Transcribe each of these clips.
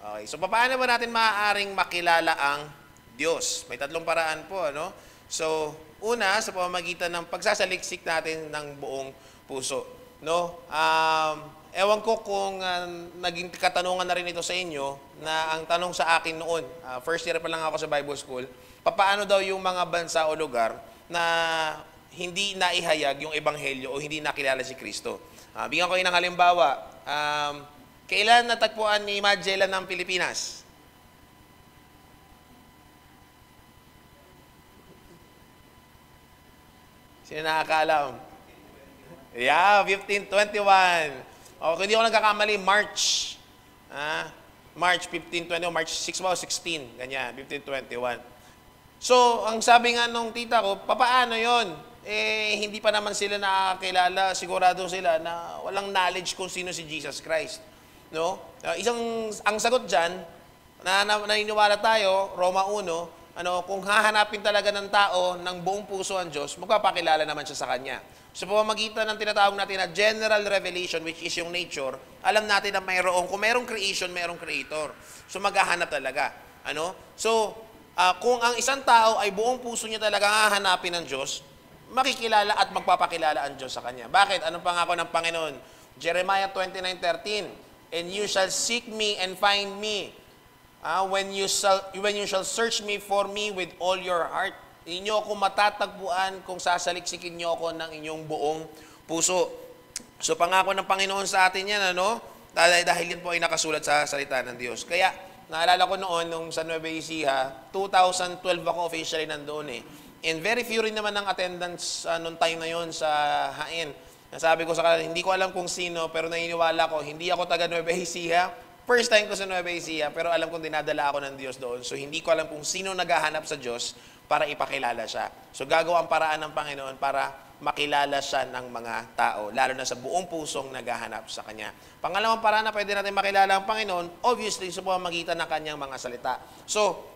Okay, so paano ba natin maaaring makilala ang Diyos? May tatlong paraan po, ano? So, una, sa pamamagitan ng pagsasaliksik natin ng buong puso, no? Ewan ko kung naging katanungan na rin ito sa inyo, na ang tanong sa akin noon, first year pa lang ako sa Bible School, papaano daw yung mga bansa o lugar na hindi naihayag yung ebanghelyo o hindi nakilala si Kristo. Bigyan ko kayo ng halimbawa. Kailan natagpuan ni Magellan ng Pilipinas? Sino nakakaalam? Yeah, 1521. O, kung hindi ako nagkakamali, March. March 1521, March 6 o 16. Ganyan, 1521. So, ang sabi nga nung tita ko, papaano yon? Hindi pa naman sila nakakilala, sigurado sila na walang knowledge kung sino si Jesus Christ. No? Ang sagot dyan, naniniwala tayo, Roma 1, kung hahanapin talaga ng tao ng buong puso ang Diyos, magpapakilala naman siya sa Kanya. Sa pamamagitan ng tinatawag natin na general revelation, which is yung nature, alam natin na kung mayroong creation, mayroong creator. So maghahanap talaga. So, kung ang isang tao ay buong puso niya talaga hahanapin ng Diyos, makikilala at magpapakilala ang Diyos sa Kanya. Bakit? Anong pangako ng Panginoon? Jeremiah 29:13, "And you shall seek me and find me, when you shall search me for me with all your heart." Inyo ako matatagpuan kung sasaliksikin nyo ako ng inyong buong puso. So pangako ng Panginoon sa atin yan, dahil yan po ay nakasulat sa salita ng Diyos. Kaya, naalala ko noon, nung sa Nueva Ecija, 2012 ako officially nandoon And very few rin naman ng attendance noong time na yon sa Hain. Nasabi ko sa kanila, hindi ko alam kung sino, pero naniniwala ko, hindi ako taga Nueva Ecija. First time ko sa Nueva Ecija, pero alam kong dinadala ako ng Diyos doon. So hindi ko alam kung sino naghahanap sa Diyos para ipakilala siya. So gagawa ang paraan ng Panginoon para makilala siya ng mga tao, lalo na sa buong pusong naghahanap sa Kanya. Pangalawang paraan na pwede natin makilala ang Panginoon, obviously, sa pamamagitan ng Kanyang mga salita. So,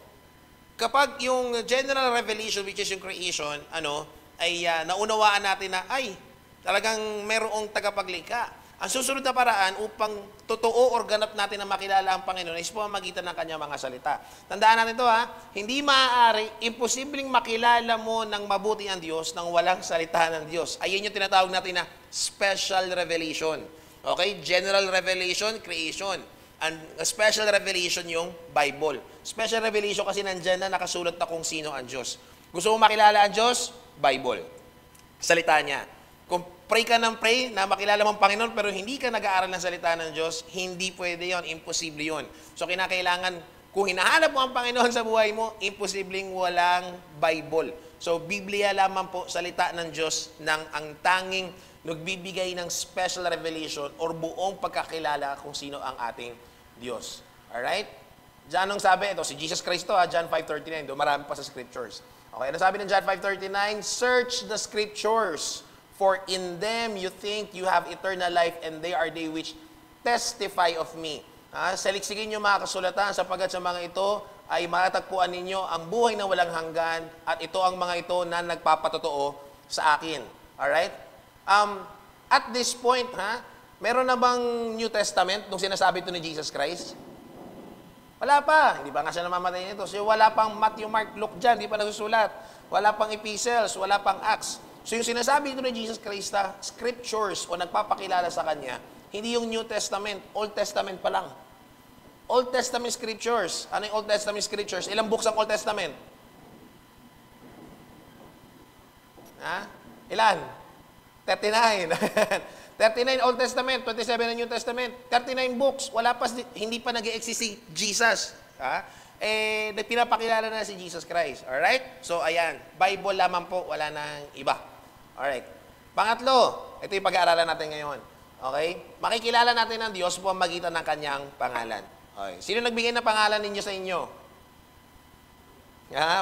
kapag yung general revelation, which is yung creation, ay naunawaan natin na, talagang merong tagapaglikha. Ang susunod na paraan upang totoo or ganap natin na makilala ang Panginoon is pamamagitan ng Kanyang mga salita. Tandaan natin ito hindi maaari, imposibleng makilala mo ng mabuti ang Diyos nang walang salita ng Diyos. Ayun yung tinatawag natin na special revelation. Okay? General revelation, creation. And special revelation yung Bible. Special revelation kasi nandyan na nakasulat na kung sino ang Diyos. Gusto mo makilala ang Diyos? Bible. Salita niya. Kung pray ka ng pray na makilala mong Panginoon pero hindi ka nag-aaral ng salita ng Diyos, hindi pwede yon, imposible yon. So kinakailangan, kung hinahanap mo ang Panginoon sa buhay mo, imposibleng walang Bible. So Biblia lamang po, salita ng Diyos, ang tanging nagbibigay ng special revelation or buong pagkakilala kung sino ang ating Diyos. Alright? Diyan ang sabi, ito si Jesus Christ, John 5:39, doon marami pa sa scriptures. Okay, ano sabi ng John 5:39? Search the scriptures, for in them you think you have eternal life, and they are they which testify of me. Saliksikin nyo mga kasulatan, sapagkat sa mga ito ay matatagpuan ninyo ang buhay na walang hanggan, at ito ang mga ito na nagpapatotoo sa akin. Alright? At this point, meron na bang New Testament nung sinasabi ito ni Jesus Christ? Wala pa. Hindi pa nga siya namamatay nito. So wala pang Matthew, Mark, Luke dyan, hindi pa nasusulat. Wala pang epistles, wala pang Acts. So yung sinasabi ito ni Jesus Christ, scriptures o nagpapakilala sa Kanya, hindi yung New Testament, Old Testament pa lang. Old Testament scriptures. Ano yung Old Testament scriptures? Ilang books ang Old Testament? Ilan? 39. 39 Old Testament, 27 ang New Testament. 39 books. Hindi pa nag-exist si Jesus. Pinapakilala na si Jesus Christ. Alright? So, ayan. Bible lamang po, wala nang iba. Alright. Pangatlo, ito yung pag-aaralan natin ngayon. Okay? Makikilala natin ang Diyos po ang magitan ng Kanyang pangalan. Okay. Sino nagbigay ng pangalan ninyo sa inyo?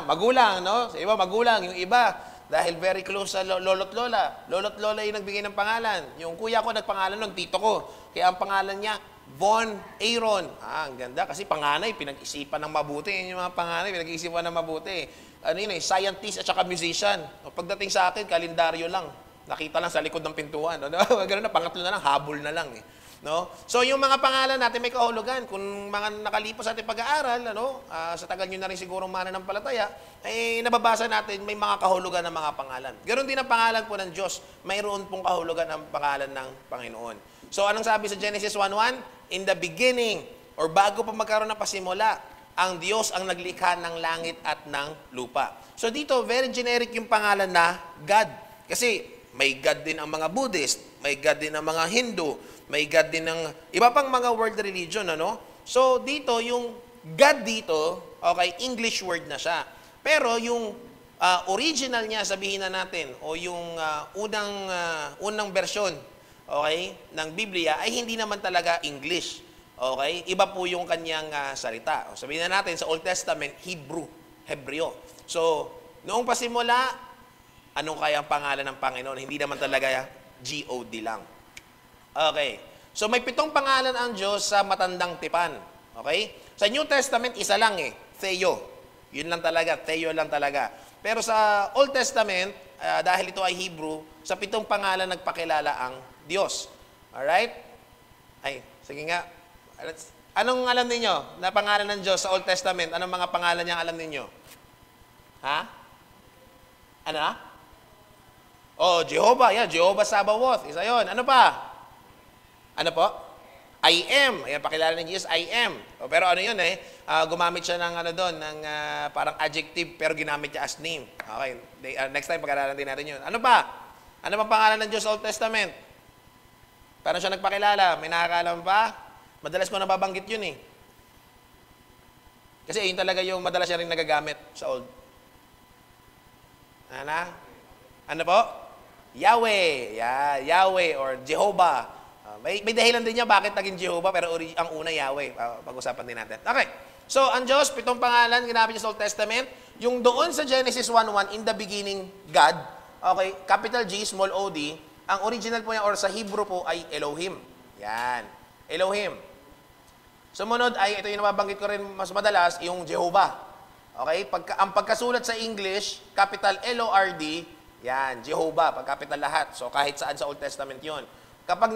Magulang, no? Sa iba, magulang. Yung iba, dahil very close sa lolo't lola. Lolo't lola yung nagbigay ng pangalan. Yung kuya ko nagpangalan nun, tito ko. Kaya ang pangalan niya, Von Aaron. Ang ganda kasi panganay, pinag-isipan ng mabuti. Yung mga panganay, pinag-isipan ng mabuti. Scientist at saka musician. Pagdating sa akin, kalendaryo lang. Nakita lang sa likod ng pintuan. Ganun na, pangatlo na lang, habol na lang. No? So yung mga pangalan natin may kahulugan. Kung mga nakalipas sa ating pag-aaral, sa tagal nyo na rin siguro mananampalataya, eh nababasa natin may mga kahulugan ng mga pangalan. Ganon din ang pangalan po ng Diyos. Mayroon pong kahulugan ng pangalan ng Panginoon. So anong sabi sa Genesis 1:1? In the beginning, or bago pa magkaroon ng pasimula, ang Diyos ang naglikha ng langit at ng lupa. So dito, very generic yung pangalan na God. Kasi may God din ang mga Buddhist, may God din ang mga Hindu, may God din ng iba pang mga world religion, So dito, yung God dito, okay, English word na siya. Pero yung original niya, sabihin na natin, o yung unang version, okay, ng Biblia, ay hindi naman talaga English. Okay? Iba po yung kanyang salita. O, sabihin na natin, sa Old Testament, Hebreo. So, noong pasimula, anong kaya ang pangalan ng Panginoon? Hindi naman talaga G-O-D lang. Okay. So, may 7 pangalan ang Diyos sa matandang tipan. Okay? Sa New Testament, isa lang Theo. Yun lang talaga. Theo lang talaga. Pero sa Old Testament, dahil ito ay Hebrew, sa 7 pangalan nagpakilala ang Diyos. Alright? Ay, sige nga. Anong alam ninyo na pangalan ng Diyos sa Old Testament? Anong mga pangalan niyang alam ninyo? Ha? Ano? Oh, Jehovah. Yan, Jehovah Sabaoth. Isa yon. Ano pa? Ano po? I am. Ayan, pakilala ng Jesus, I am. O, pero ano yun gumamit siya ng ng parang adjective, pero ginamit niya as name. Okay. Next time, pag-aralan din natin yun. Ano pa? Ano pa pangalan ng Diyos sa Old Testament? Paano siya nagpakilala? May nakakaalam pa? Madalas mo nababanggit yun Kasi yun talaga yung madalas siya rin nagagamit sa Old. Ano po? Yahweh. Yeah, Yahweh or Jehovah. May dahilan din niya bakit naging Jehovah, pero ang una Yahweh. Pag-usapan din natin. Okay. So, ang Diyos, 7 pangalan, ginamit niya sa Old Testament. Yung doon sa Genesis 1:1, in the beginning, God. Okay, capital G, small O-D. Ang original po niya, or sa Hebrew po, ay Elohim. Yan. Elohim. Sumunod ay, ito yung nababanggit ko rin mas madalas, yung Jehovah. Okay? Ang pagkasulat sa English, capital L-O-R-D, yan, Jehovah, pagkapital lahat. So, kahit saan sa Old Testament yon. Kapag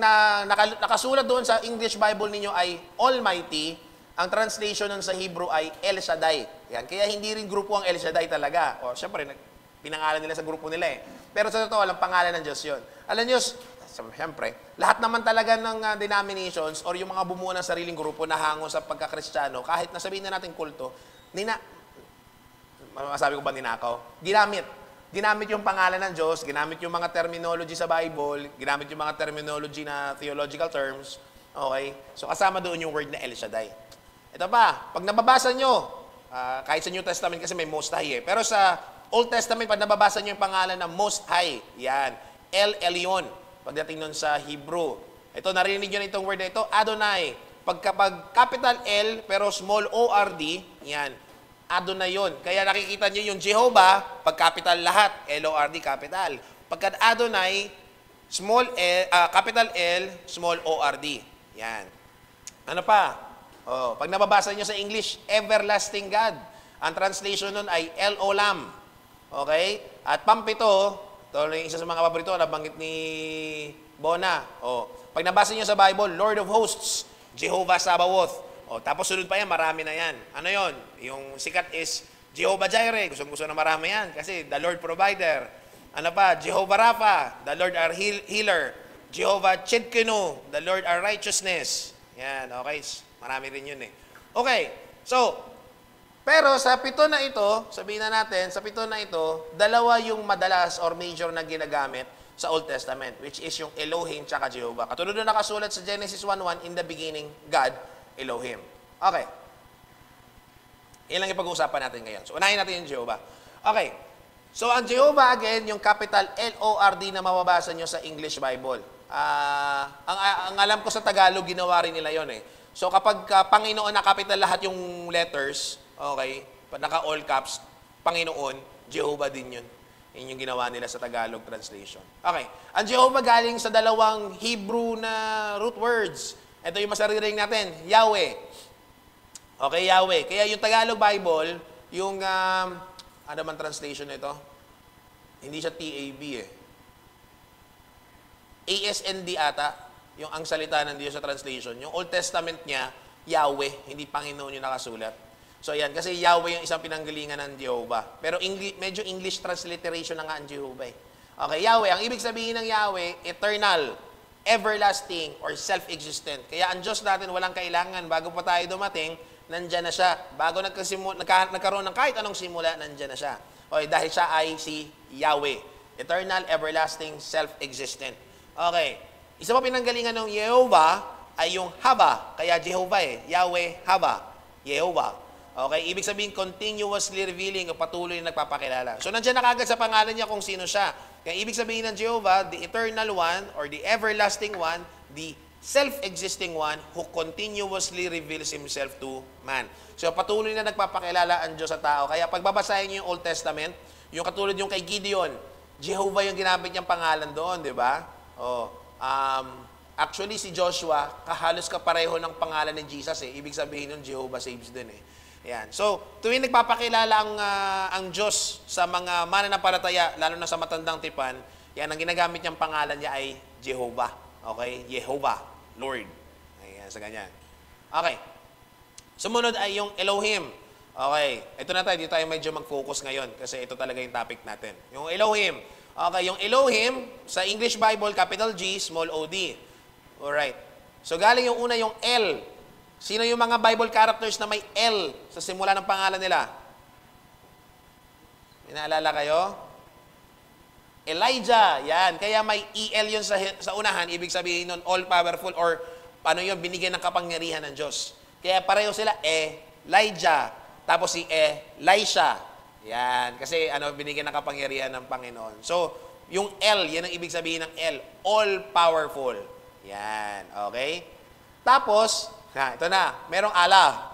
nakasulat doon sa English Bible ninyo ay Almighty, ang translation nun sa Hebrew ay El Shaddai. Yan. Kaya hindi rin grupo ang El Shaddai talaga. O, syempre, pinangalan nila sa grupo nila Pero sa totoo, walang pangalan ng Diyos yun. Alam nyo, syempre, lahat naman talaga ng denominations or yung mga bumuo ng sariling grupo na hango sa pagkakristyano, kahit nasabihin na natin kulto, masabi ko ba ninakaw? Ginamit yung pangalan ng Diyos, ginamit yung mga terminology sa Bible, ginamit yung mga terminology na theological terms. Okay? So, kasama doon yung word na El Shaddai. Ito pa, pag nababasa nyo, kahit sa New Testament kasi may Most High pero sa Old Testament, pag nababasa nyo yung pangalan ng Most High, yan, El Elyon, pagdating nun sa Hebrew. Ito, narinig nyo na itong word na ito, Adonai. Pag capital L, pero small O-R-D, yan, Adonai yun. Kaya nakikita nyo yung Jehovah, pag capital lahat, L-O-R-D, capital. Pagka Adonai, small L, capital L, small O-R-D. Yan. Ano pa? Pag nababasa nyo sa English, Everlasting God. Ang translation nun ay El-Olam. Okay? At pampito, ito yung isa sa mga paborito, nabanggit ni Bona. Pag nabasa nyo sa Bible, Lord of Hosts, Jehovah Sabaoth. Tapos sunod pa yan, marami na yan. Ano yon? Yung sikat is Jehovah Jireh. Gusto na marami yan kasi the Lord Provider. Ano pa? Jehovah Rapha, the Lord our Healer. Jehovah Chidkenu, the Lord our Righteousness. Yan, okay. Marami rin yun Okay, so, pero sa 7 na ito, sabihin na natin, sa 7 na ito, 2 yung madalas or major na ginagamit sa Old Testament, which is yung Elohim tsaka Jehovah. Katulad na nakasulat sa Genesis 1:1, in the beginning, God, Elohim. Okay. Ilang ipag-uusapan natin ngayon. So, unahin natin yung Jehovah. Okay. So, ang Jehovah, again, yung capital L-O-R-D na mababasa nyo sa English Bible. Ang alam ko sa Tagalog, ginawa rin nila yon So, kapag Panginoon na capital lahat yung letters, okay, naka-all caps, Panginoon, Jehovah din yun. Yun yung ginawa nila sa Tagalog translation. Okay. Ang Jehovah galing sa 2 Hebrew na root words. Ito yung masaririnig natin, Yahweh. Okay, Yahweh. Kaya yung Tagalog Bible, yung, ano man translation nito? Hindi siya TAB ASND ata. yung ang salita ng Diyos sa translation. Yung Old Testament niya, Yahweh, hindi Panginoon yung nakasulat. So yan, kasi Yahweh yung isang pinanggalingan ng Jehovah. Pero medyo English transliteration na nga ang Jehovah. Okay, Yahweh, ang ibig sabihin ng Yahweh, eternal, everlasting, or self-existent. Kaya ang Diyos natin walang kailangan. Bago pa tayo dumating, nandyan na siya. Bago nagkaroon ng kahit anong simula, nandyan na siya. Okay, dahil siya ay si Yahweh. Eternal, everlasting, self-existent. Okay. Isa pa pinanggalingan ng Jehovah ay yung Haba. Kaya Jehovah Yahweh, Haba. Jehovah. Okay, ibig sabihin continuously revealing o patuloy na nagpapakilala. So nandiyan na kagad sa pangalan niya kung sino siya. Kaya ibig sabihin ng Jehovah, the eternal one or the everlasting one, the self-existing one who continuously reveals himself to man. So patuloy na nagpapakilala ang Diyos sa tao. Kaya pagbabasahin niyo yung Old Testament, yung katulad yung kay Gideon, Jehovah yung ginamit niyang pangalan doon, di ba? Actually, si Joshua, halos kapareho ng pangalan ni Jesus Ibig sabihin nun, Jehovah saves din Yan. So, tuwing nagpapakilala ang Diyos sa mga mananampalataya, lalo na sa matandang tipan, yan, ang ginagamit niyang pangalan niya ay Jehovah. Okay? Jehovah, Lord. Ayan, sa ganyan. Okay. Sumunod ay yung Elohim. Okay. Ito na tayo, dito tayo medyo mag-focus ngayon kasi ito talaga yung topic natin. Yung Elohim. Okay, yung Elohim, sa English Bible, capital G, small o-D. Alright. So, galing yung una yung L. Sino yung mga Bible characters na may L sa simula ng pangalan nila? Inaalala kayo? Elijah. Yan. Kaya may EL yun sa unahan. Ibig sabihin nun, all-powerful or paano yun, binigyan ng kapangyarihan ng Diyos. Kaya pareho sila, Elijah. Tapos si Elisha. Yan. Kasi binigyan ng kapangyarihan ng Panginoon. So, yung L, yan ang ibig sabihin ng L. All-powerful. Yan. Okay? Tapos, ito na. Merong Allah.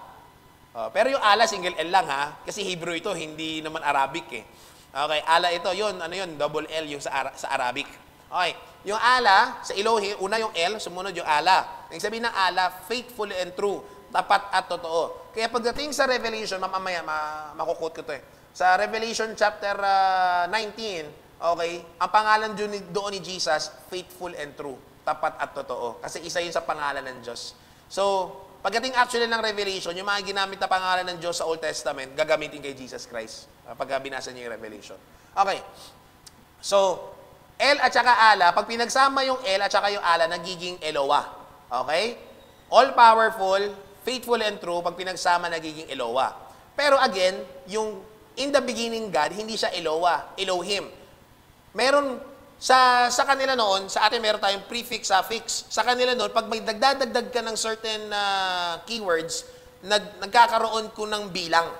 Pero yung Allah, single L lang ha. Kasi Hebrew ito, hindi naman Arabic Okay, Allah ito. Yun, double L yung sa Arabic. Okay. Yung Allah, sa Elohim, una yung L, sumunod yung Allah. Ang sabihin ng Allah, faithful and true. Tapat at totoo. Kaya pagdating sa Revelation, mamaya, makukot ko ito Sa Revelation chapter 19, okay, ang pangalan doon ni Jesus, faithful and true, tapat at totoo. Kasi isa yun sa pangalan ng Diyos. So, pagdating actually ng Revelation, yung mga ginamit na pangalan ng Diyos sa Old Testament, gagamitin kay Jesus Christ. Pag binasa niyo yung Revelation. Okay. So, El at saka Allah, pag pinagsama yung El at saka yung Allah, nagiging Eloah. Okay? All-powerful, faithful and true, pag pinagsama, nagiging Eloah. Pero again, yung in the beginning God, hindi siya Eloah, Elohim. Meron, sa kanila noon, sa atin meron tayong prefix, suffix. Sa kanila noon, pag may dagdagdag ka ng certain keywords, nagkakaroon ko ng bilang.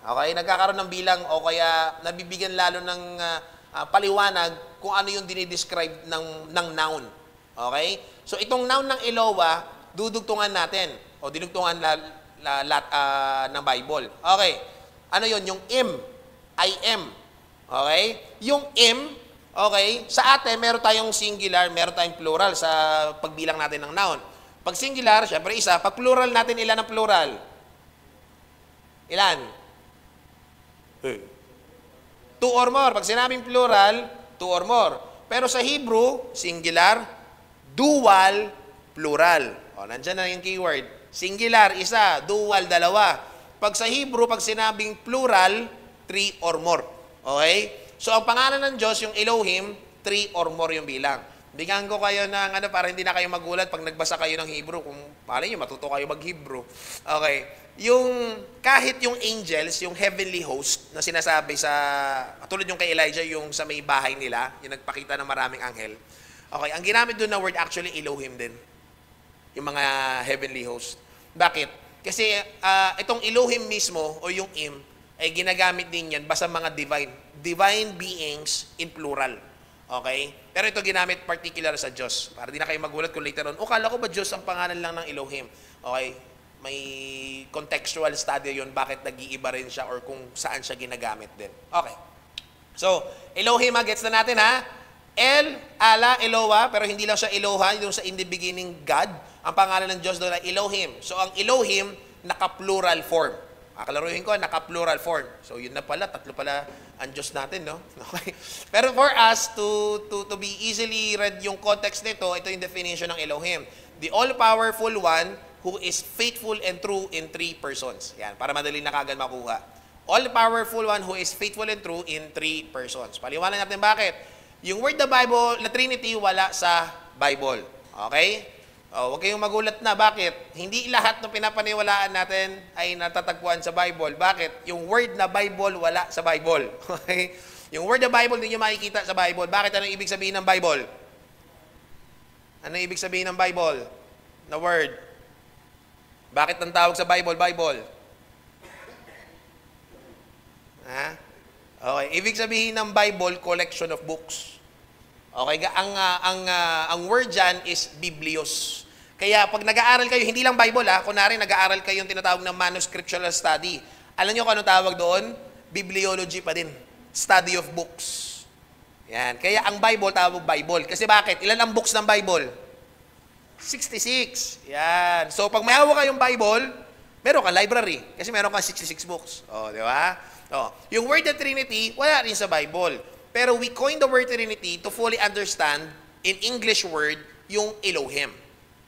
Okay? Nagkakaroon ng bilang o kaya nabibigyan lalo ng paliwanag kung ano yung dinidescribe ng noun. Okay? So, itong noun ng Eloah, dudugtungan natin o dinugtungan ng Bible. Okay. Ano yon? Yung I am. Okay? Yung okay, sa atin, meron tayong singular, meron tayong plural sa pagbilang natin ng noun. Pag singular, syempre isa. Pag plural natin, ilan ang plural? Ilan? 2 or more. Pag sinabing plural, 2 or more. Pero sa Hebrew, singular, dual, plural. O, nandyan na yung keyword. Singular, isa. Dual, dalawa. Pag sa Hebrew, pag sinabing plural, 3 or more. Okay? So, ang pangalan ng Diyos, yung Elohim, 3 or more yung bilang. Bigyan ko kayo ng para hindi na kayo magulat pag nagbasa kayo ng Hebrew. Kung paano nyo, matuto kayo mag-Hebrew. Okay. Kahit yung angels, yung heavenly host, na sinasabi katulad yung kay Elijah, yung sa may bahay nila, yung nagpakita ng maraming anghel. Okay. Ang ginamit doon na word, actually, Elohim din. Yung mga heavenly host. Bakit? Kasi itong Elohim mismo o yung ay ginagamit din yan basta mga divine beings in plural. Okay? Pero ito ginamit particular sa Diyos. Para di na kayo magulat kung later on, kala ko ba Diyos ang pangalan lang ng Elohim? Okay? May contextual study yun, bakit nag-iiba rin siya or kung saan siya ginagamit din. Okay. So, Elohim, gets na natin ha? El, Allah, Eloah, pero hindi lang siya Eloha, yung sa in the beginning God. Ang pangalan ng Diyos doon ay Elohim. So, ang Elohim, naka-plural form. Kakalaruhin ko, naka-plural form. So yun na pala, tatlo pala ang Diyos natin, no? Okay. Pero for us, to be easily read yung context nito, ito yung definition ng Elohim. The all-powerful one who is faithful and true in three persons. Yan, para madali na kagad makuha. All-powerful one who is faithful and true in three persons. Paliwanag natin bakit. Yung word the Bible, na Trinity, wala sa Bible. Okay? Huwag kayong magulat na. Bakit? Hindi lahat ng pinapaniwalaan natin ay natatagpuan sa Bible. Bakit? Yung word na Bible, wala sa Bible. Okay? Yung word na Bible, hindi nyo makikita sa Bible. Bakit? Ano ibig sabihin ng Bible? Ano ibig sabihin ng Bible? Na word. Bakit ang tawag sa Bible, Bible? Ha? Okay. Ibig sabihin ng Bible, collection of books. Okay? Ang word dyan is Biblios. Kaya pag nag-aaral kayo, hindi lang Bible kunwari nag-aaral kayo yung tinatawag na manuscriptural study. Alam niyo kung ano tawag doon? Bibliology pa din. Study of books. Yan. Kaya ang Bible tawag Bible. Kasi bakit? Ilan ang books ng Bible? 66. Yan. So pag may hawak kayong Bible, meron kang library. Kasi meron kang 66 books. Di ba? Yung word na Trinity, wala rin sa Bible. Pero we coined the word Trinity to fully understand in English word yung Elohim.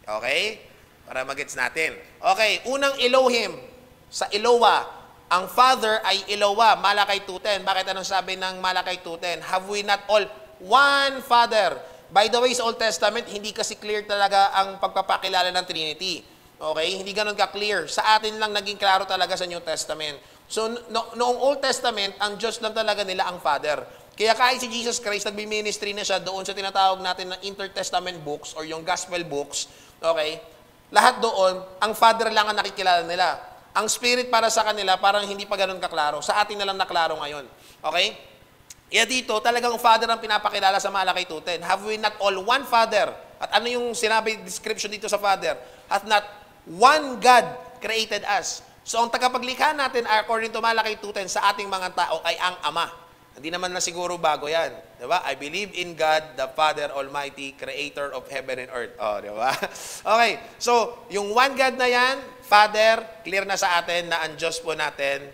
Okay? Para magets natin. Okay, unang Elohim. Sa Eloah, ang Father ay Eloah, Malakay 2:10. Bakit anong sabi ng Malakay 2:10? Have we not all one Father? By the way, sa Old Testament, hindi kasi clear talaga ang pagpapakilala ng Trinity. Okay? Hindi ganun ka-clear. Sa atin lang naging klaro talaga sa New Testament. So, noong Old Testament, ang Diyos lang talaga nila ang Father. Kaya kahit si Jesus Christ, nagbi-ministry na siya doon sa tinatawag natin na intertestament books or yung gospel books, okay? Lahat doon, ang Father lang ang nakikilala nila. Ang Spirit para sa kanila, parang hindi pa ganun kaklaro. Sa atin na lang naklaro ngayon. Okay? Kaya dito, talagang Father ang pinapakilala sa Malakay 2:10. Have we not all one Father? At ano yung sinabi, description dito sa Father? Hath not one God created us? So, ang tagapaglikha natin, according to Malakay 2:10, sa ating mga tao ay ang Ama. Hindi naman na siguro bago yan. Diba? I believe in God, the Father Almighty, Creator of heaven and earth. Diba? Okay. So, yung one God na yan, Father, clear na sa atin na ang Diyos po natin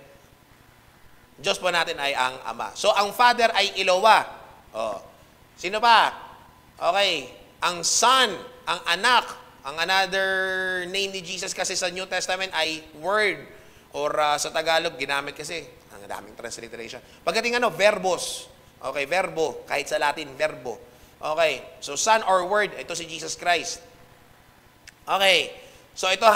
ay ang Ama. So, ang Father ay Eloah. Sino pa? Okay. Ang Son, ang Anak, ang another name ni Jesus kasi sa New Testament ay Word. Or sa Tagalog, ginamit kasi. Ang daming transliteration. Pagdating verbos. Okay, verbo. Kahit sa Latin, verbo. Okay. So, Son or Word, ito si Jesus Christ. Okay. So, ito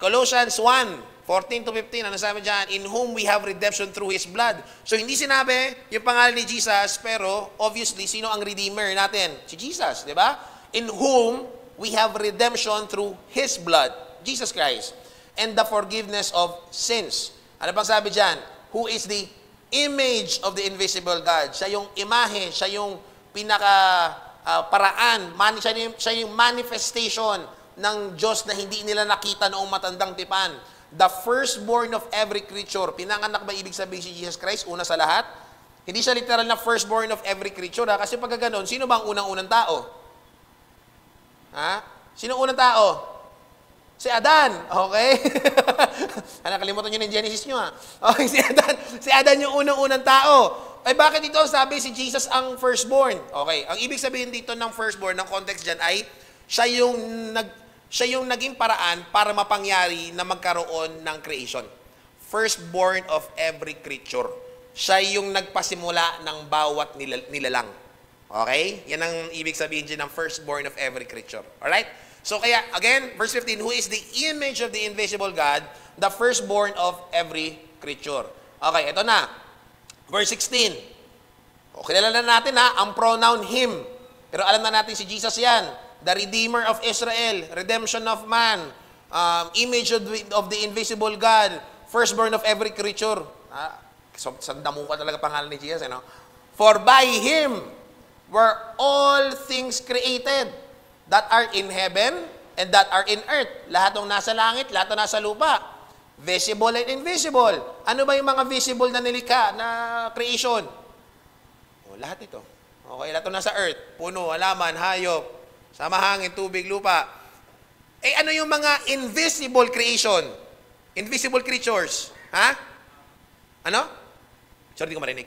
Colossians 1:14-15. Ano sabi dyan? In whom we have redemption through His blood. So, hindi sinabi yung pangalan ni Jesus, pero obviously, sino ang Redeemer natin? Si Jesus, di ba? In whom we have redemption through His blood. Jesus Christ. And the forgiveness of sins. Ano pang sabi dyan? Who is the image of the invisible God. Siya yung imahe, siya yung paraan, siya yung manifestation ng Diyos na hindi nila nakita noong matandang tipan. The firstborn of every creature. Pinanganak ba ibig sabihin si Jesus Christ? Una sa lahat? Hindi siya literal na firstborn of every creature. Kasi pag gano'n, sino bang unang-unang tao? Sino unang tao? Si Adan, okay? Nakalimutan nyo ng Genesis nyo Okay, si Adan yung unang-unang tao. Ay bakit dito sabi si Jesus ang firstborn? Okay, ang ibig sabihin dito ng firstborn, ng context dyan ay siya yung naging paraan para mapangyari na magkaroon ng creation. Firstborn of every creature. Siya yung nagpasimula ng bawat nilalang. Okay? Yan ang ibig sabihin dyan ng firstborn of every creature. Alright? So kaya, again, verse 15, who is the image of the invisible God, the firstborn of every creature. Okay, ito na. Verse 16. O, kilala na natin ang pronoun him. Pero alam na natin si Jesus yan. The Redeemer of Israel, redemption of man, image of the invisible God, firstborn of every creature. So, sandamu ka talaga pangalan ni Jesus. For by Him were all things created that are in heaven and that are in earth. Lahat ng nasa langit, lahat ng nasa lupa. Visible and invisible. Ano ba yung mga visible na nilikha na creation? Lahat ito. Okay, lahat ng nasa earth. Puno, halaman, hayop, sama hangin, tubig, lupa. Ano yung mga invisible creation? Invisible creatures. Ha? Ano? Sorry, di ko marinig.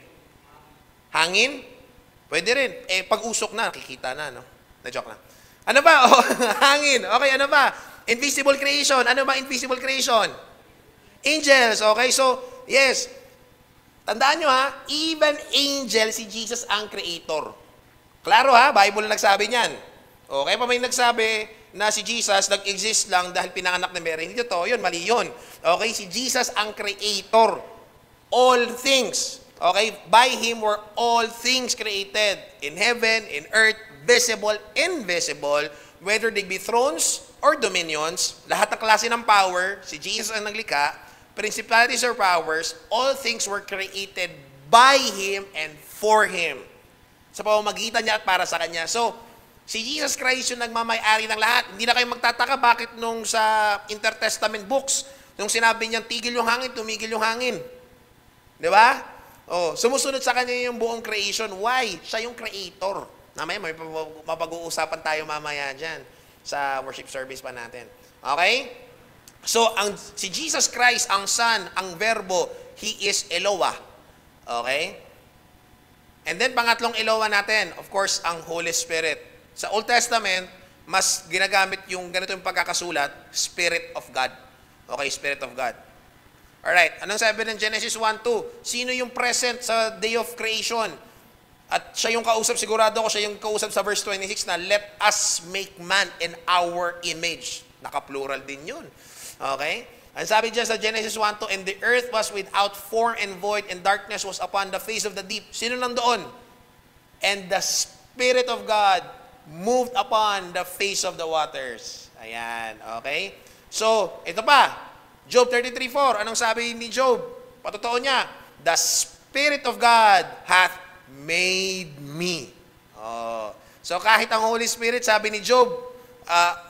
Hangin? Pwede rin. Pag usok na, nakikita na, no? Na-joke lang. Ano ba? Oh, hangin. Okay, ano ba? Invisible creation. Ano ba invisible creation? Angels. Okay, so, yes. Tandaan nyo ha, even angel, si Jesus ang creator. Klaro ha, Bible na nagsabi niyan. Okay, pa may nagsabi na si Jesus nag-exist lang dahil pinanganak ni Mary. Hindi totoo yun, mali yun. Okay, si Jesus ang creator. All things. Okay, by Him were all things created. In heaven, in earth, visible, invisible, whether they be thrones or dominions, lahat ng klase ng power, si Jesus ang naglikha, principalities or powers, all things were created by Him and for Him. Sa pamamagitan niya at para sa Kanya. So, si Jesus Christ yung nagmamay-ari ng lahat. Hindi na kayo magtataka bakit nung sa Intertestament books, nung sinabi niyang tigil yung hangin, tumigil yung hangin. Di ba? Oh, sumusunod sa Kanya yung buong creation. Why? Siya yung creator. Mamaya, may mapag-uusapan tayo mamaya dyan sa worship service pa natin. Okay? So, si Jesus Christ, ang Son, ang Verbo, He is Eloah. Okay? And then, pangatlong Eloah natin, of course, ang Holy Spirit. Sa Old Testament, mas ginagamit yung ganito yung pagkakasulat, Spirit of God. Okay, Spirit of God. Alright, anong sabi ng Genesis 1:2? Sino yung present sa day of creation? At siya yung kausap, sigurado ko siya yung kausap sa verse 26 na, let us make man in our image. Naka-plural din yun. Okay? Ang sabi dyan sa Genesis 1:2, and the earth was without form and void, and darkness was upon the face of the deep. Sino nandoon? And the Spirit of God moved upon the face of the waters. Ayan, okay? So, ito pa. Job 33:4. Anong sabi ni Job? Patotoo niya. The Spirit of God hath made me. Oh. So, kahit ang Holy Spirit, sabi ni Job,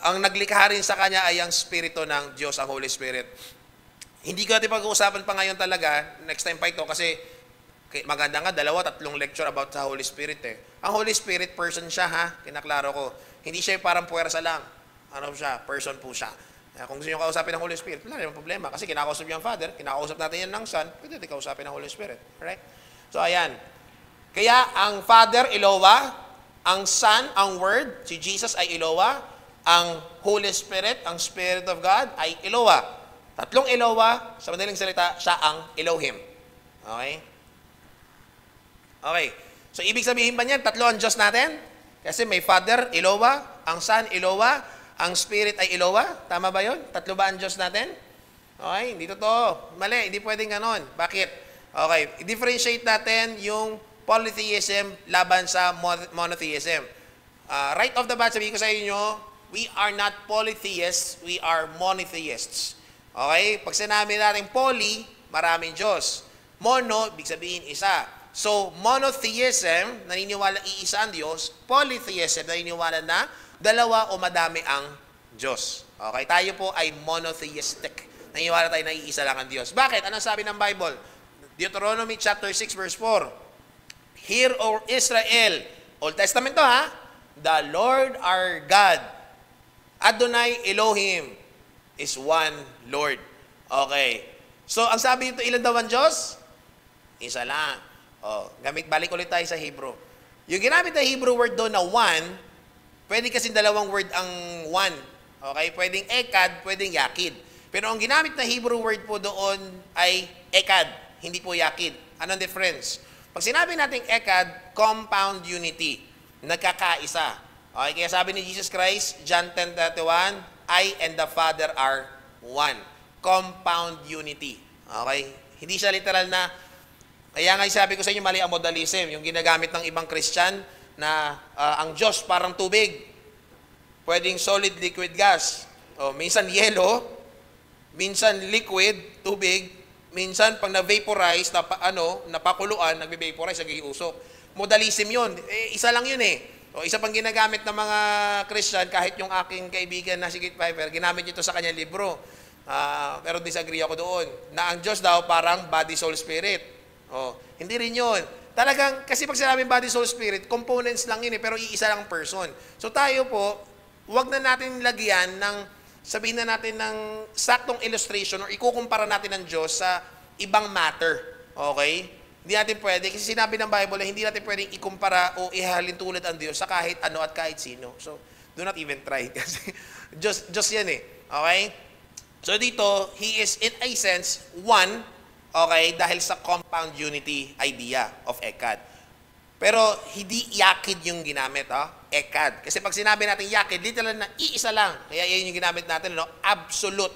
ang naglikha rin sa kanya ay ang Spirito ng Diyos, ang Holy Spirit. Hindi ko natin pag-uusapan pa ngayon talaga, next time pa ito, kasi maganda nga, 2-3 lecture about sa Holy Spirit eh. Ang Holy Spirit, person siya ha, kinaklaro ko. Hindi siya parang puwersa lang. Ano siya? Person po siya. Kung gusto nyo kausapin ng Holy Spirit, wala naman problema. Kasi kinakausap niyo ang Father, kinakausap natin yan ng Son, pwede natin kausapin ng Holy Spirit. Right? So, ayan. Kaya, ang Father, Eloah, ang Son, ang Word, si Jesus ay Eloah, ang Holy Spirit, ang Spirit of God, ay Eloah. Tatlong Eloah, sa madaling salita, siya ang Elohim. Okay? Okay. So, ibig sabihin ba niyan, tatlo ang Diyos natin? Kasi may Father, Eloah, ang Son, Eloah, ang Spirit ay Eloah. Tama ba yun? Tatlo ba ang Diyos natin? Okay, hindi totoo. Mali, hindi pwedeng ganon. Bakit? Okay, i-differentiate natin yung polytheism laban sa monotheism. Right off the bat, sabihin ko sa inyo, we are not polytheists, we are monotheists. Okay? Pag sinabi natin poly, maraming Diyos. Mono, ibig sabihin isa. So, monotheism, naniniwala iisa ang Diyos. Polytheism, naniniwala na dalawa o madami ang Diyos. Okay? Tayo po ay monotheistic. Naniniwala tayo na iisa lang ang Diyos. Bakit? Anong sabi ng Bible? Deuteronomy chapter 6 verse 4. Hear, O Israel. Old Testament to ha? The Lord our God, Adonai Elohim, is one Lord. Okay. So, ang sabi ito, ilan daw ang Diyos? Isa lang. Balik ulit tayo sa Hebrew. Yung ginamit na Hebrew word doon na one, pwede kasi dalawang word ang one. Okay? Pwedeng ekad, pwedeng yakid. Pero ang ginamit na Hebrew word po doon ay ekad, hindi po yakid. Anong difference? Pag sinabi natin ekad, compound unity. Nagkakaisa. Okay? Kaya sabi ni Jesus Christ, John 10:31, I and the Father are one. Compound unity. Okay? Hindi siya literal na, kaya nga sabi ko sa inyo, mali ang modalism. Yung ginagamit ng ibang Christian, na ang Diyos parang tubig. Pwedeng solid, liquid, gas. Minsan yellow, minsan liquid, tubig, minsan pag na-vaporize, napakuluan, nagbe-vaporize, nag-iusok. Modalism yun. Isa lang yun eh. Isa pang ginagamit ng mga Christian, kahit yung aking kaibigan na si Kit Piper, ginamit ito sa kanyang libro. Pero disagree ako doon. Na ang Diyos daw parang body, soul, spirit. Hindi rin yun. Talagang, kasi pag sinabing body, soul, spirit, components lang yun pero iisa lang person. So tayo po, huwag na natin lagyan ng sabihin na natin ng saktong illustration or ikukumpara natin ng Diyos sa ibang matter. Okay? Hindi natin pwede, kasi sinabi ng Bible na hindi natin pwedeng ikumpara o ihalin tulad ang Diyos sa kahit ano at kahit sino. So, do not even try. Kasi Diyos yan eh. Okay? So dito, He is in a sense one, okay, dahil sa compound unity idea of Ekad. Pero hindi yakid yung ginamit, Ekad. Kasi pag sinabi natin yakid, literal na iisa lang. Kaya yan yung ginamit natin, no? Absolute.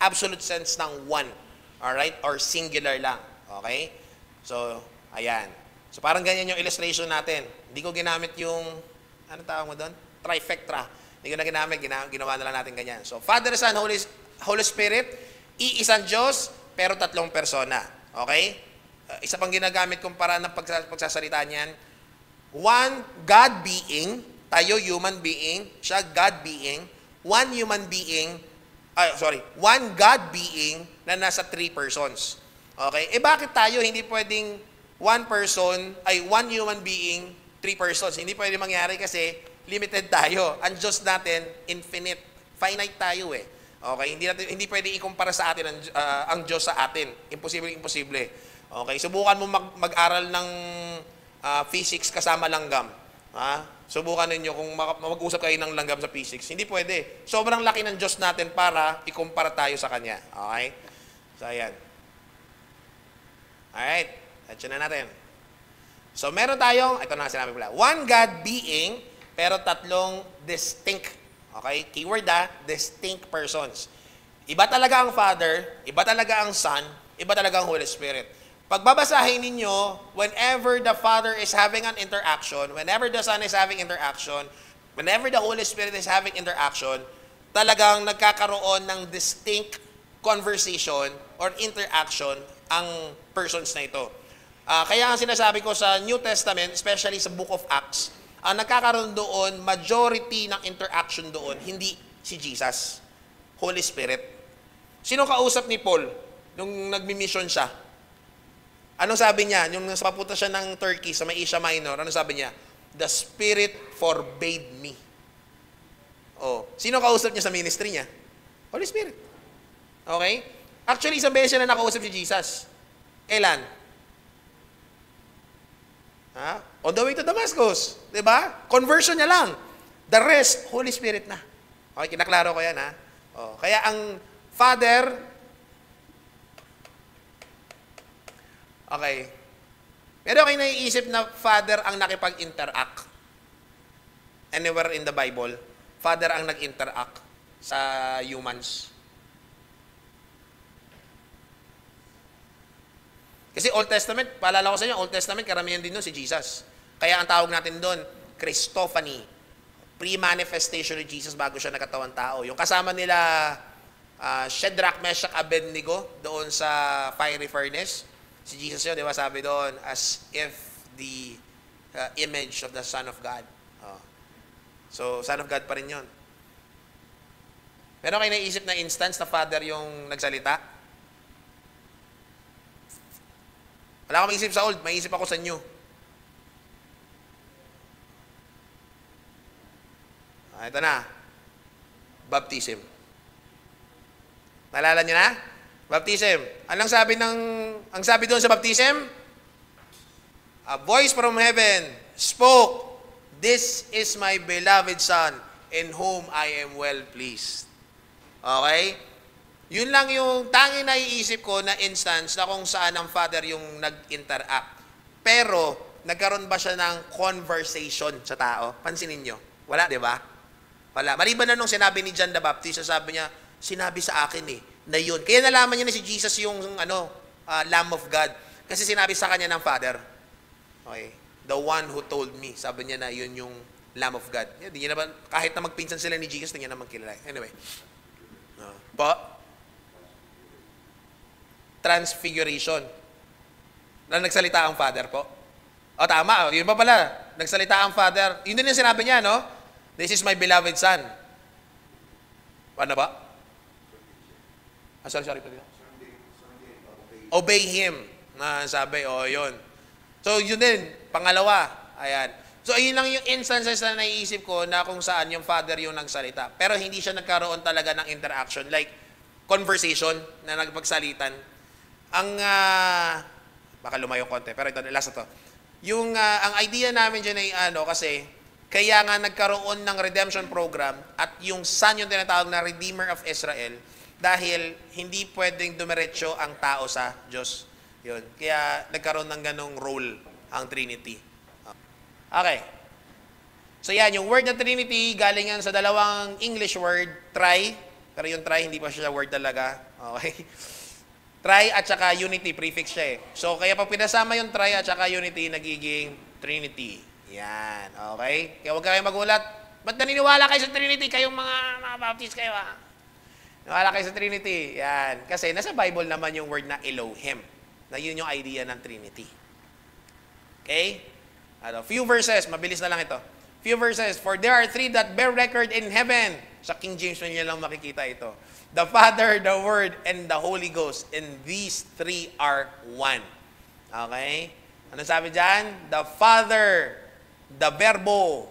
Absolute sense ng one. Alright? Or singular lang. Okay? So, ayan. So, parang ganyan yung illustration natin. Hindi ko ginamit yung, ano tawag mo doon? Trifecta. Hindi ko na ginamit, ginawa na lang natin ganyan. So, Father, Son, Holy Spirit, iisang Diyos, pero tatlong persona. Okay? Isa pang ginagamit kong paraan ng pagsasalita niyan. One God being, tayo human being, siya God being, one human being, one God being na nasa three persons. Okay? Bakit tayo hindi pwedeng one human being, three persons? Hindi pwede mangyari kasi limited tayo. Ang Diyos natin, infinite. Finite tayo eh. Okay? Hindi pwede ikumpara sa atin ang Diyos sa atin. Imposible. Okay? Subukan mo mag-aral ng physics kasama langgam. Subukan ninyo kung mag-usap kayo ng langgam sa physics. Hindi pwede. Sobrang laki ng Diyos natin para ikumpara tayo sa Kanya. Okay? So, ayan. Alright, atyan na natin. So, meron tayong, ito na sinabi pala, one God being, pero tatlong distinct, okay, keyword distinct persons. Iba talaga ang Father, iba talaga ang Son, iba talaga ang Holy Spirit. Pagbabasahin ninyo, whenever the Father is having an interaction, whenever the Son is having interaction, whenever the Holy Spirit is having interaction, talagang nagkakaroon ng distinct conversation or interaction ang persons na ito. Kaya ang sinasabi ko sa New Testament, especially sa Book of Acts, ang nagkakaroon doon, majority ng interaction doon, hindi si Jesus, Holy Spirit. Sino kausap ni Paul nung nagmi-mission siya? Anong sabi niya? Yung papunta siya ng Turkey sa may Asia Minor, anong sabi niya? The Spirit forbade me. Sino kausap niya sa ministry niya? Holy Spirit. Okay? Actually, isang beses na nakausap si Jesus. Kailan? On the way to Damascus. Diba? Conversion niya lang. The rest, Holy Spirit na. Okay, kinaklaro ko yan, kaya ang Father, okay, pero kayo naiisip na Father ang nakipag-interact. Anywhere in the Bible, Father ang nag-interact sa humans. Kasi Old Testament, paalala ko sa inyo, Old Testament, karamihan din doon si Jesus. Kaya ang tawag natin doon, Christophany. Pre-manifestation ni Jesus bago siya nagkatawang tao. Yung kasama nila, Shadrach, Meshach, Abednego, doon sa fiery furnace. Si Jesus yun, di ba sabi doon, as if the image of the Son of God. So, Son of God pa rin yun. Meron kayo naisip na instance na Father yung nagsalita? Wala akong maisip sa old, maisip ako sa new. Ito na. Baptism. Naalala niyo na? Baptism. Ang sabi doon sa baptism? A voice from heaven spoke, "This is my beloved Son, in whom I am well pleased." Okay? Yun lang yung tanging naiisip ko na instance na kung saan ang Father yung nag-interact. Pero, nagkaroon ba siya ng conversation sa tao? Pansinin nyo. Wala, di ba? Wala. Maliban na nung sinabi ni John the Baptist, sabi niya, sinabi sa akin na yun. Kaya nalaman niya na si Jesus yung Lamb of God. Kasi sinabi sa kanya ng Father. Okay. The one who told me. Sabi niya na yun yung Lamb of God. Di niya naman, kahit na magpinsan sila ni Jesus, di niya naman kilala. Anyway. Transfiguration. Na nagsalita ang Father po. Tama. Yun pa pala. Nagsalita ang Father. Yun din yung sinabi niya, no? This is my beloved Son. Ano ba? Sorry. Obey Him. Sabi, yun. So, yun din. Pangalawa. Ayan. So, ayun lang yung instances na naiisip ko na kung saan yung Father yung nagsalita. Pero hindi siya nagkaroon talaga ng interaction. Like, conversation na nagpagsalitan. Baka lumayo konti, pero ito, last na to. Ang idea namin dyan ay kasi, kaya nga nagkaroon ng redemption program at yung Son yung tinatawag na Redeemer of Israel dahil hindi pwedeng dumiretso ang tao sa Diyos. Yun. Kaya nagkaroon ng ganong role ang Trinity. Okay. So yan, yung word na Trinity, galing yan sa dalawang English word, try. Pero yung try, hindi pa siya word talaga. Okay. Try at saka unity, prefix siya eh. So kaya pag pinasama yung try at saka unity, nagiging Trinity. Yan. Okay? Kaya huwag kayong magulat. Ba't naniniwala kayo sa Trinity? Kayong mga Baptist kayo Naniniwala kayo sa Trinity. Yan. Kasi nasa Bible naman yung word na Elohim. Na yun yung idea ng Trinity. Okay? Few verses, mabilis na lang ito. Few verses. For there are three that bear record in heaven. Sa King James nyo lang makikita ito. The Father, the Word, and the Holy Ghost. And these three are one. Okay? Ano sabi dyan? The Father, the Verbo,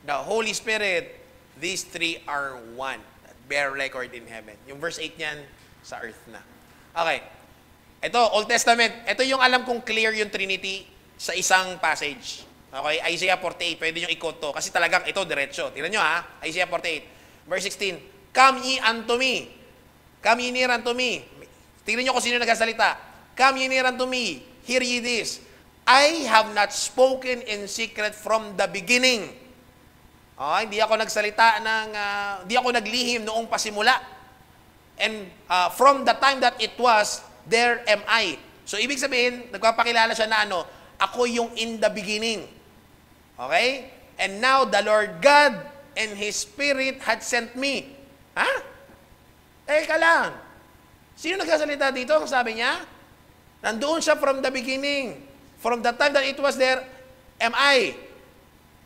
the Holy Spirit, these three are one. That bear record in heaven. Yung verse 8 niyan, sa earth na. Okay. Ito, Old Testament. Ito yung alam kong clear yung Trinity sa isang passage. Okay, Isaiah 48, pwede nyo i-quote to. Kasi talagang ito, diretso. Tingnan nyo Isaiah 48, verse 16. Come ye unto me. Come ye near unto me. Tingnan nyo kung sino nagsasalita. Come ye near unto me. Hear ye this. I have not spoken in secret from the beginning. Hindi ako nagsalita hindi ako naglihim noong pasimula. And from the time that it was, there am I. So, ibig sabihin, nagpapakilala siya na ako yung in the beginning. Okay? And now, the Lord God and His Spirit had sent me. Teka lang. Sino nagsasalita dito? Ang sabi niya? Nandoon siya from the beginning. From the time that it was there, am I.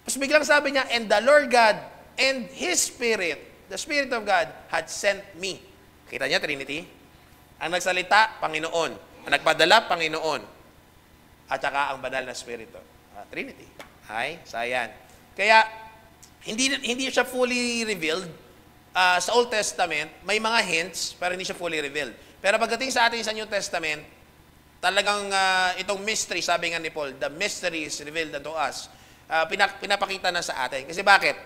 Tapos biglang sabi niya, and the Lord God and His Spirit, the Spirit of God, had sent me. Kita niya, Trinity? Ang nagsalita, Panginoon. Ang nagpadala, Panginoon. At saka ang banal na Espiritu. Trinity. Sayan. Kaya, hindi siya fully revealed. Sa Old Testament, may mga hints, pero hindi siya fully revealed. Pero pagdating sa atin sa New Testament, talagang itong mystery, sabi nga ni Paul, the mystery is revealed unto us. Pinapakita na sa atin. Kasi bakit?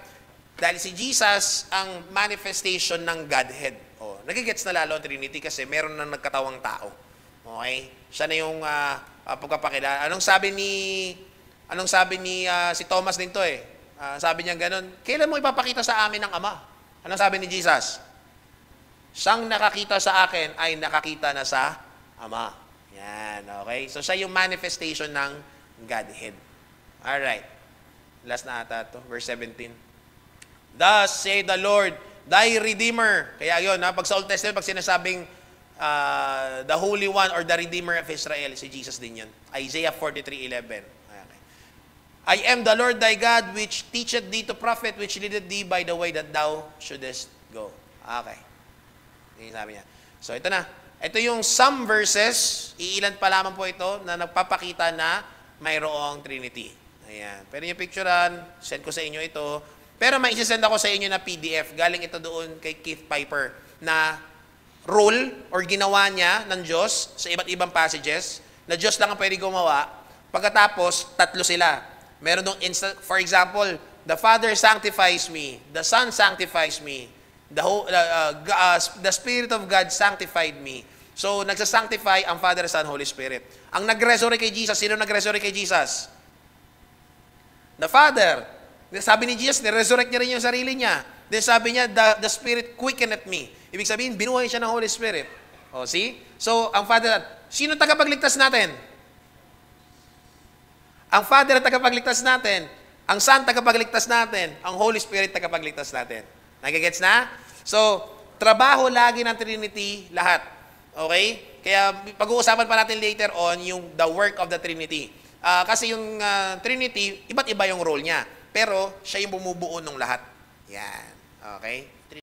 Dahil si Jesus ang manifestation ng Godhead. Nagigets na lalo ang Trinity kasi meron na nagkatawang tao. Okay? Siya na yung pagpapakilala. Anong sabi ni si Thomas din to sabi niya ganun, kailan mo ipapakita sa amin ng Ama? Anong sabi ni Jesus? Siyang nakakita sa akin ay nakakita na sa Ama. Yan, okay? So siya yung manifestation ng Godhead. Alright. Last na ata to, verse 17. Thus say the Lord, thy Redeemer. Kaya yun, pag sa Old Testament, pag sinasabing the Holy One or the Redeemer of Israel, si Jesus din yun. Isaiah 43:11. I am the Lord thy God, which teacheth thee to profit, which leadeth thee by the way that thou shouldest go. Okay. Yung sabi niya. So, ito na. Ito yung some verses, iilan pa lamang po ito, na nagpapakita na mayroong Trinity. Ayan. Pwede nyo picturean, send ko sa inyo ito. Pero may isasend ako sa inyo na PDF. Galing ito doon kay Keith Piper na rule or ginawa niya ng Diyos sa iba't ibang passages na Diyos lang ang pwede gumawa. Pagkatapos, tatlo sila. Meron dong for example, the Father sanctifies me, the Son sanctifies me, the Spirit of God sanctified me. So, nagsasanctify ang Father, Son, Holy Spirit. Ang nag-resurrect kay Jesus, sino nag-resurrect kay Jesus? The Father. Sabi ni Jesus, ni-resurrect niya rin yung sarili niya. Then sabi niya, the Spirit quickeneth me. Ibig sabihin, binuhay siya ng Holy Spirit. See? So, ang Father, sino tagapagligtas natin? Ang Father ang tagapagligtas natin, ang Son tagapagligtas natin, ang Holy Spirit tagapagligtas natin. Nagigets na? So, trabaho lagi ng Trinity lahat. Okay? Kaya pag-uusapan pa natin later on yung the work of the Trinity. Kasi yung Trinity, iba't iba yung role niya. Pero siya yung bumubuo ng lahat. Yan. Okay?